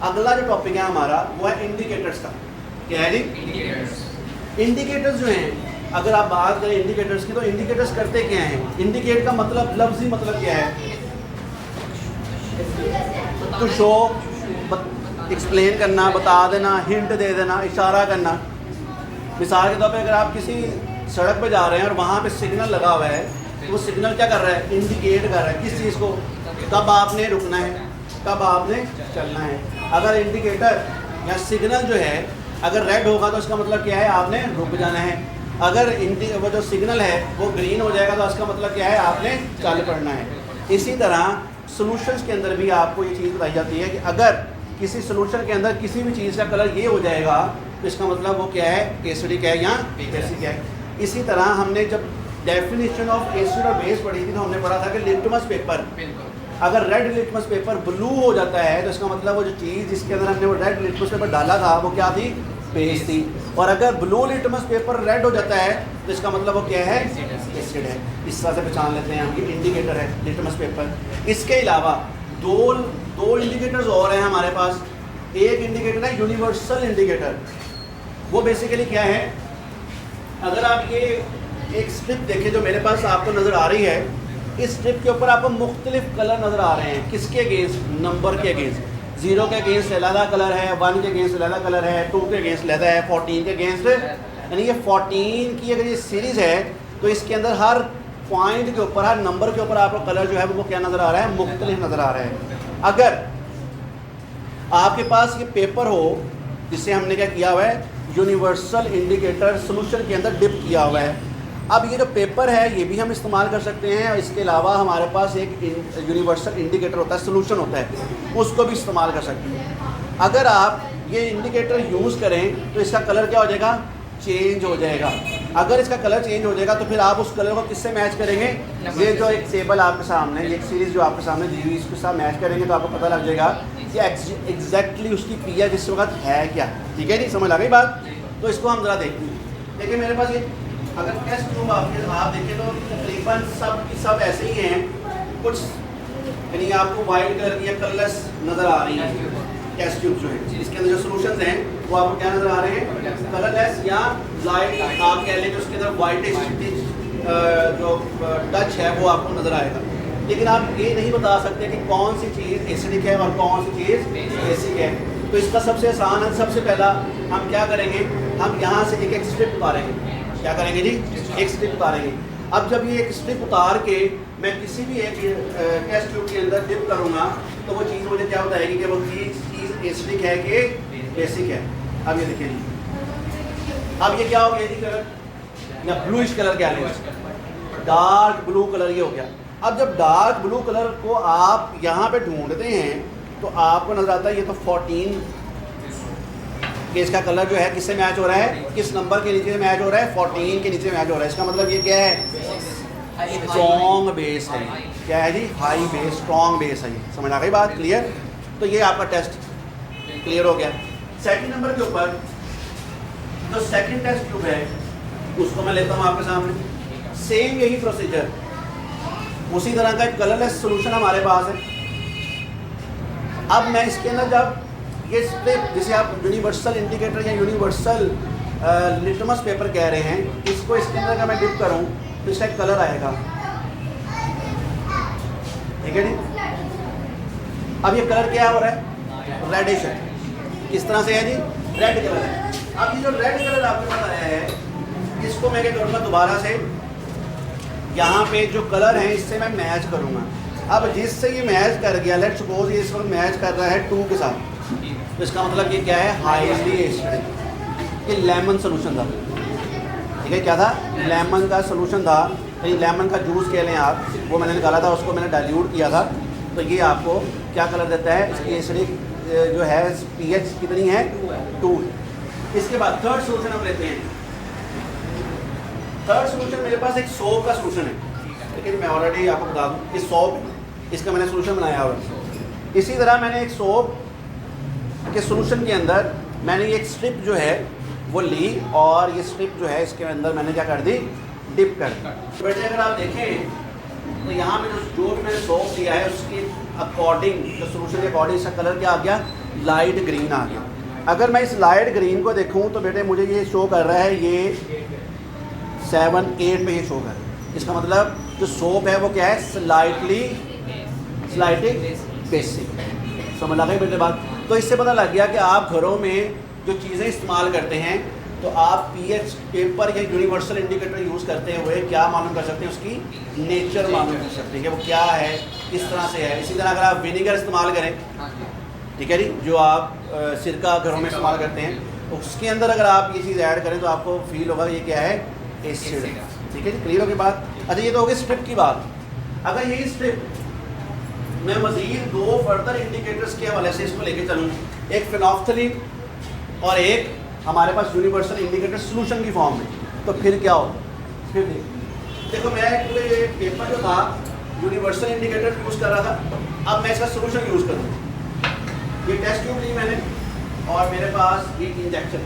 अगला जो टॉपिक है हमारा वो है इंडिकेटर्स का। क्या है जी? इंडिकेटर्स जो हैं, अगर आप बात करें इंडिकेटर्स की, तो इंडिकेटर्स करते क्या हैं? इंडिकेट का मतलब लफ्ज़ी मतलब क्या है? टू शो, एक्सप्लेन करना, बता देना, हिंट दे देना, इशारा करना। मिसाल के तौर पे अगर आप किसी सड़क पे जा रहे हैं और वहाँ पे सिग्नल लगा हुआ है, तो वो सिग्नल क्या कर रहा है? इंडिकेट कर रहा है किस चीज़ को, कब आपने रुकना है, कब आपने चलना है। अगर इंडिकेटर या सिग्नल जो है अगर रेड होगा तो इसका मतलब क्या है? आपने रुक जाना है। अगर वो जो सिग्नल है वो ग्रीन हो जाएगा तो इसका मतलब क्या है? आपने चल पड़ना है। इसी तरह सॉल्यूशंस के अंदर भी आपको ये चीज़ बताई जाती है कि अगर किसी सॉल्यूशन के अंदर किसी भी चीज़ का कलर ये हो जाएगा तो इसका मतलब वो क्या है? एसिडिक है या बेसिक है। इसी तरह हमने जब डेफिनेशन ऑफ एसिड और बेस पढ़ी थी तो हमने पढ़ा था कि लिटमस पेपर, अगर रेड लिटमस पेपर ब्लू हो जाता है तो इसका मतलब वो जो चीज़ जिसके अंदर हमने वो रेड लिटमस पेपर डाला था वो क्या थी? बेस थी। और अगर ब्लू लिटमस पेपर रेड हो जाता है तो इसका मतलब वो क्या है? एसिड है। इस तरह से पहचान लेते हैं हम, ये इंडिकेटर है लिटमस पेपर। इसके अलावा दो इंडिकेटर्स और हैं हमारे पास। एक इंडिकेटर है यूनिवर्सल इंडिकेटर। वो बेसिकली क्या है? अगर आप ये एक स्ट्रिप देखें जो मेरे पास आपको नज़र आ रही है, इस स्ट्रिप के ऊपर आपको मुख्तलिफ कलर नज़र आ रहे हैं। किसके अगेंस्ट? नंबर के अगेंस्ट। 0 के अगेंस्ट अलग कलर है, 1 के अगेंस्ट अलग कलर है, 2 के अगेंस्ट अलग है, 14 के अगेंस्ट। यानी ये 14 की अगर ये सीरीज़ है तो इसके अंदर हर पॉइंट के ऊपर, हर नंबर के ऊपर आपको कलर जो है वो क्या नज़र आ रहा है? मुख्तलिफ नज़र आ रहा है। अगर आपके पास ये पेपर हो जिससे हमने क्या किया हुआ है? यूनिवर्सल इंडिकेटर सोल्यूशन के अंदर डिप किया हुआ है। अब ये जो पेपर है ये भी हम इस्तेमाल कर सकते हैं और इसके अलावा हमारे पास एक यूनिवर्सल इंडिकेटर होता है, सोल्यूशन होता है, उसको भी इस्तेमाल कर सकते हैं। अगर आप ये इंडिकेटर यूज़ करें तो इसका कलर क्या हो जाएगा? चेंज हो जाएगा। अगर इसका कलर चेंज हो जाएगा तो फिर आप उस कलर को किससे मैच करेंगे? ये जो एक टेबल आपके सामने, एक सीरीज़ जो आपके सामने दी हुई, इसके साथ मैच करेंगे तो आपको पता लग जाएगा कि एग्जैक्टली उसकी पीएच इस वक्त है क्या। ठीक है, नहीं समझ आ गई बात? तो इसको हम ज़रा देखते हैं। देखिए मेरे पास ये अगर टेस्ट ट्यूब आप देखें तो तकरीबन सब ऐसे ही हैं। कुछ यानी आपको वाइट कलर की या कलरलेस नज़र आ रही है टेस्ट ट्यूब जो है, इसके अंदर जो सॉल्यूशंस हैं वो आपको क्या नज़र आ रहे हैं? कलरलेस या लाइट, आप कह लें कि उसके अंदर वाइट जो टच है वो आपको नज़र आएगा। लेकिन आप ये नहीं बता सकते कि कौन सी चीज़ एसिडिक है और कौन सी चीज़ बेसिक है। तो इसका सबसे आसान है, सबसे पहला हम क्या करेंगे? हम यहाँ से एक स्ट्रिप उतारेंगे। क्या करेंगे जी? एक स्ट्रिप उतारेंगे। अब जब ये एक स्ट्रिप उतार के मैं किसी भी एक टेस्ट ट्यूब के अंदर डिप करूँगा तो वो चीज़ मुझे क्या बताएगी कि वो चीज़ एसिडिक है कि बेसिक है। अब ये देखिए जी, अब ये क्या हो गया जी? कलर या ब्लूइश कलर क्या लेंगे? डार्क ब्लू कलर ये हो गया। अब जब डार्क ब्लू कलर को आप यहाँ पे ढूंढते हैं तो आपको नजर आता है ये तो 14 कि इसका कलर जो है किससे मैच हो रहा है? किस नंबर के नीचे मैच हो रहा है? 14 के नीचे मैच हो रहा है। इसका मतलब ये क्या है? स्ट्रॉन्ग बेस है। क्या है जी? हाई बेस, स्ट्रॉन्ग बेस है। समझ आ गई बात? क्लियर? तो ये आपका टेस्ट क्लियर हो गया। सेकंड नंबर के ऊपर जो सेकंड टेस्ट ट्यूब है उसको मैं लेता हूँ आपके सामने। सेम यही प्रोसीजर, उसी तरह का एक कलरलेस सोल्यूशन हमारे पास है। अब मैं इसके अंदर जब ये स्ट्रिप, जिसे आप यूनिवर्सल इंडिकेटर या यूनिवर्सल लिटमस पेपर कह रहे हैं, इसको इसके अंदर अगर मैं डिप करूं तो इसका एक कलर आएगा। ठीक है जी? अब ये कलर क्या हो रहा है? रेडिश है। किस तरह से है जी? रेड कलर है। अब ये जो रेड कलर आपके पास आया है इसको मैं क्या करूँगा? दोबारा से यहाँ पे जो कलर है इससे मैं मैच करूँगा। अब जिससे ये मैच कर गया, लेट्स सपोज ये इस वक्त मैच कर रहा है 2 के साथ, तो इसका मतलब ये क्या है? Highly acidic. ये लेमन सोल्यूशन था। ठीक है, क्या था? लेमन का सोल्यूशन था। कहीं लेमन का जूस कह लें आप, वो मैंने निकाला था, उसको मैंने डाइल्यूट किया था। तो ये आपको क्या कलर देता है? इसकी एसिडिक जो है पीएच कितनी है? 2। इसके बाद थर्ड सोल्यूशन हम लेते हैं। थर्ड सोल्यूशन मेरे पास एक सोप का सोल्यूशन है। लेकिन मैं ऑलरेडी आपको बता दूँ कि सोप, इसका मैंने सोल्यूशन बनाया हुआ है। इसी तरह मैंने एक सोप के सोल्यूशन के अंदर मैंने एक स्ट्रिप जो है वो ली और ये स्ट्रिप जो है इसके अंदर मैंने क्या कर दी? डिप कर दी। बेटे अगर आप देखें तो यहाँ पे जो मैंने सोप लिया है उसके अकॉर्डिंग, जो सोल्यूशन के अकॉर्डिंग इसका कलर क्या आ गया? लाइट ग्रीन आ गया। अगर मैं इस लाइट ग्रीन को देखूं तो बेटे मुझे ये शो कर रहा है, ये 7 8 पे ये शो कर रहा है। इसका मतलब जो सोप है वो क्या है, स्लाइटली बेसिक। समझ आ गई मेरे बात? तो इससे पता लग गया कि आप घरों में जो चीज़ें इस्तेमाल करते हैं तो आप पीएच पेपर या यूनिवर्सल इंडिकेटर यूज़ करते हुए क्या मालूम कर सकते हैं, उसकी नेचर मालूम कर सकते हैं कि वो क्या है, किस तरह से है। इसी तरह अगर आप विनेगर इस्तेमाल करें, ठीक है जी, जो आप सिरका घरों में इस्तेमाल करते हैं, तो उसके अंदर अगर आप ये चीज़ ऐड करें तो आपको फील होगा ये क्या है, एसिड। ठीक है जी, क्लियर होगी बात? अच्छा, ये तो होगी स्ट्रिप की बात। अगर यही स्ट्रिप मैं मज़ीद 2 फर्दर इंडिकेटर्स के हवाले से इसको लेके चलूँ, एक फिनोल्फ्थलीन और एक हमारे पास यूनिवर्सल इंडिकेटर सोल्यूशन की फॉर्म में, तो फिर क्या होगा? फिर देखो मैं पूरे पेपर जो था यूनिवर्सल इंडिकेटर यूज़ कर रहा था, अब मैं इसका सोल्यूशन यूज़ करूँ। ये टेस्ट ट्यूब ली मैंने और मेरे पास ये इंजेक्शन,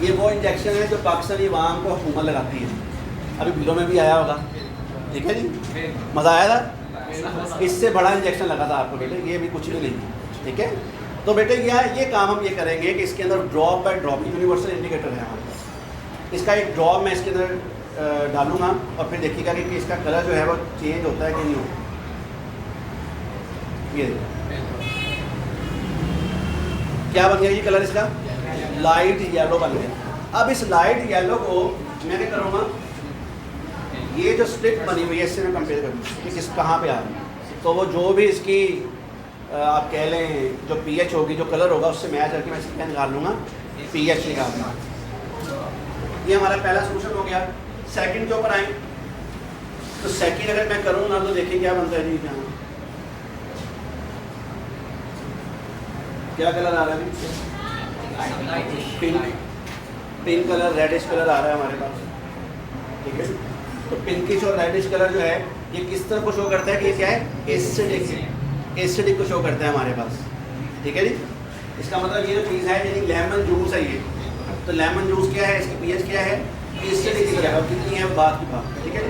ये वो इंजेक्शन है जो पाकिस्तानी अवाम को हुकूमत लगाती है। अभी बिलों में भी आया होगा, ठीक है जी, मज़ा आया था? इससे बड़ा इंजेक्शन लगा था आपको बेटे, ये भी कुछ भी नहीं। ठीक है, तो बेटे ये काम हम ये करेंगे कि इसके अंदर drop by drop universal indicator है हमारे पास। इसका एक ड्रॉप मैं इसके अंदर डालूंगा और फिर देखिएगा कि इसका कलर जो है वो चेंज होता है कि नहीं होता। ये क्या बन गया, ये कलर इसका लाइट येलो बन गया। अब इस लाइट येलो को मैं क्या करूँगा, ये जो स्ट्रिप बनी हुई है इससे मैं कंपेयर करूँगा कि किस कहाँ पे आ रहा है, तो वो जो भी इसकी आप कह लें जो पीएच होगी, जो कलर होगा, उससे मैच करके मैं इसका निकाल लूँगा, पीएच निकाल लूँगा। ये हमारा पहला सोल्यूशन हो गया। सेकंड के ऊपर आए तो सेकंड अगर मैं करूँ ना तो देखिए क्या बनता है जी, क्या कलर आ रहा है, पिंक कलर, रेडिश कलर आ रहा है हमारे पास। ठीक है, तो पिंकिश और रेडिश कलर जो है ये किस तरह को शो करता है कि ये क्या है, एसिडिक को शो करता है हमारे पास। ठीक है जी, इसका मतलब ये जो चीज़ है यानी लेमन जूस है ये, तो लेमन जूस क्या है, इसकी पीएच क्या है, एसिडिक की है, और कितनी है बात की बात। ठीक है,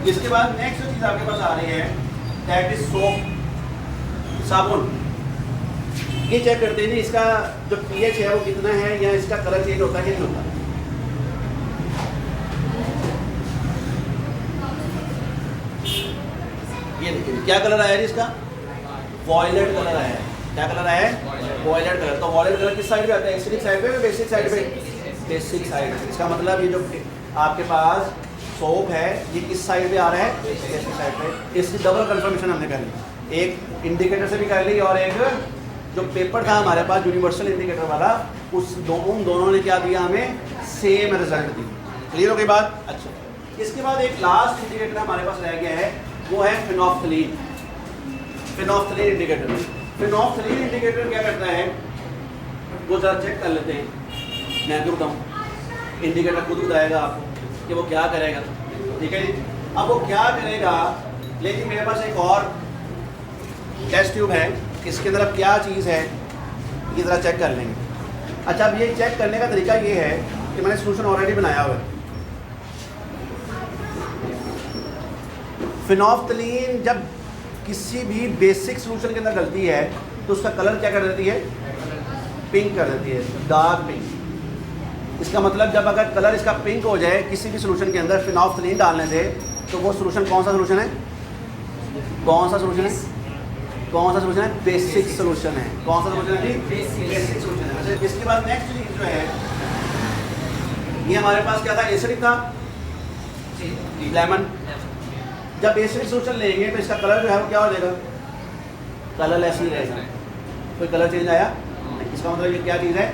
इसके बाद नेक्स्ट जो चीज़ आपके पास आ रही है दैट इज सोप, साबुन। ये चेक करते हैं इसका जो पीएच है वो कितना है या इसका कलर चेंज होता है कि नहीं होता। ये देखिए क्या कलर आया है इसका, वॉयलेट कलर आया है। क्या कलर आया है, वॉयलेट कलर। तो वॉयलेट कलर किस साइड पे आता है, एसिडिक साइड पे, बेसिक साइड पे, बेसिक साइड। इसका मतलब ये जो आपके पास सोप है ये किस साइड पे आ रहा है, बेसिक साइड पे। इसकी डबल कंफर्मेशन हमने कर ली, एक इंडिकेटर से भी कर ली और एक जो पेपर था हमारे पास यूनिवर्सल इंडिकेटर वाला, उन दोनों ने क्या दिया, हमें सेम रिजल्ट दी। क्लियर हो गई बात? अच्छा, इसके बाद एक लास्ट इंडिकेटर हमारे पास रह गया है, वो है फिनोल्फ्थलीन। फिनोल्फ्थलीन इंडिकेटर, फिनोल्फ्थलीन इंडिकेटर क्या करता है, वो ज़रा चेक कर लेते हैं। मैं क्यों बताऊँ, इंडिकेटर खुद बताएगा आपको कि वो क्या करेगा। ठीक है जी, अब वो क्या करेगा, लेकिन मेरे पास एक और टेस्ट ट्यूब है, इसके अंदर अब क्या चीज़ है ये ज़रा चेक कर लेंगे। अच्छा, अब ये चेक करने का तरीका ये है कि मैंने सोल्यूशन ऑलरेडी बनाया हुआ है। फिनोल्फ्थलीन जब किसी भी बेसिक सोल्यूशन के अंदर डलती है तो उसका कलर क्या कर देती है, पिंक कर देती है, डार्क पिंक। इसका मतलब जब अगर कलर इसका पिंक हो जाए किसी भी सोल्यूशन के अंदर फिनोल्फ्थलीन डालने से, तो वो सोल्यूशन कौन सा सोल्यूशन है, कौन सा सोल्यूशन है, कौन सा सोल्यूशन है, बेसिक सोल्यूशन है। कौन सा सोल्यूशन है जी, बेसिक सोल्यूशन है। अच्छा, इसके बाद नेक्स्ट चीज जो है, ये हमारे पास क्या था, एसिडिक था, लेमन। जब एसिडिक सोल्यूशन लेंगे तो इसका कलर जो है वो क्या हो जाएगा, कलर ऐसे ही रहेगा, कोई कलर चेंज आया। इसका मतलब ये क्या चीज़ है,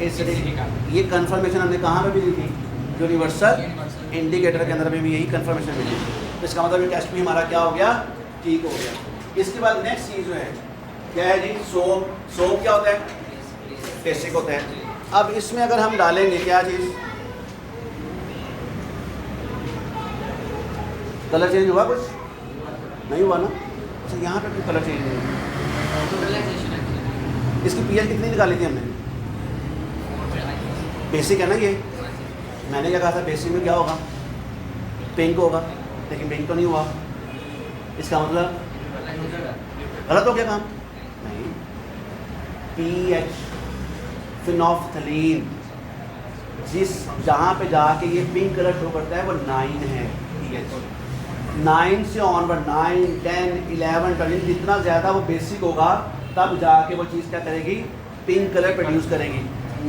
एसिडिक। ये कंफर्मेशन हमने कहाँ पे भी दी थी, यूनिवर्सल इंडिकेटर के अंदर में भी यही कंफर्मेशन मिली। तो इसका मतलब ये टेस्ट भी हमारा क्या हो गया, ठीक हो गया। इसके बाद नेक्स्ट चीज़ जो है क्या है जी, सोप। सोप क्या होता है, बेसिक होता है। अब इसमें अगर हम डालेंगे क्या चीज़, कलर चेंज हुआ, कुछ नहीं हुआ ना। अच्छा, यहाँ पे क्यों कलर चेंज नहीं हुआ, इसकी पीएच कितनी निकाली थी हमने, बेसिक है ना ये। मैंने क्या कहा था, बेसिक में क्या होगा, पिंक होगा, लेकिन पिंक तो नहीं हुआ। इसका मतलब गलत हो गया काम, नहीं, pH फिनोफ्थलीन, जहाँ पे जाके ये पिंक कलर शो करता है वो 9 है pH। 9 से ऑनवर्ड 9, 10, 11, 12 जितना ज़्यादा वो बेसिक होगा तब जाके वो चीज़ क्या करेगी, पिंक कलर प्रोड्यूस करेगी।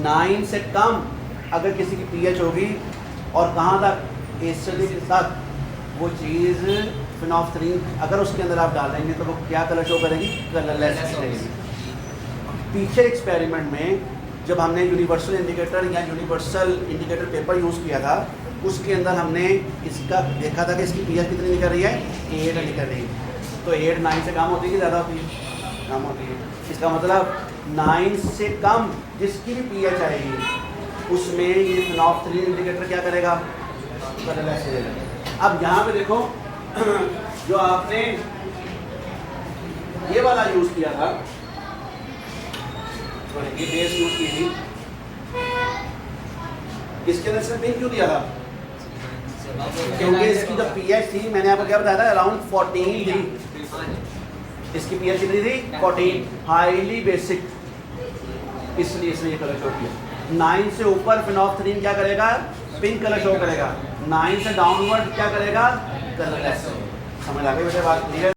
9 से कम अगर किसी की pH होगी और कहाँ तक एसिडिक के साथ वो चीज़ फिनोफ्थलीन अगर उसके अंदर आप डालेंगे तो वो क्या कलर शो करेगी, कलरलेस करेगी। पीछे एक्सपेरिमेंट में जब हमने यूनिवर्सल इंडिकेटर या यूनिवर्सल इंडिकेटर पेपर यूज़ किया था उसके अंदर हमने इसका देखा था कि इसकी pH कितनी निकल रही है, 8 निकल रही है। तो 8 9 से कम होती है कि ज़्यादा होती है, कम होती है। इसका मतलब 9 से कम जिसकी भी pH आएगी उसमें ये फिनोफ्थलीन इंडिकेटर क्या करेगा, कलरलेस करेगा। अब यहाँ पे देखो जो आपने ये वाला यूज़ किया था, ये बेस यूज़ की थी, इसके अंदर इसने पिंक क्यों दिया था, क्योंकि इसकी जो pH थी मैंने आपको क्या बताया था, अराउंड 14 थी। इसकी pH कितनी थी, 14, हाईली बेसिक, इसलिए इसने ये कलर शो किया। 9 से ऊपर फिनोफ्थलीन क्या करेगा, पिंक कलर शो करेगा। 9 से डाउनवर्ड क्या करेगा, कलरलेस। समझ आ गई बेटे बात, क्लियर।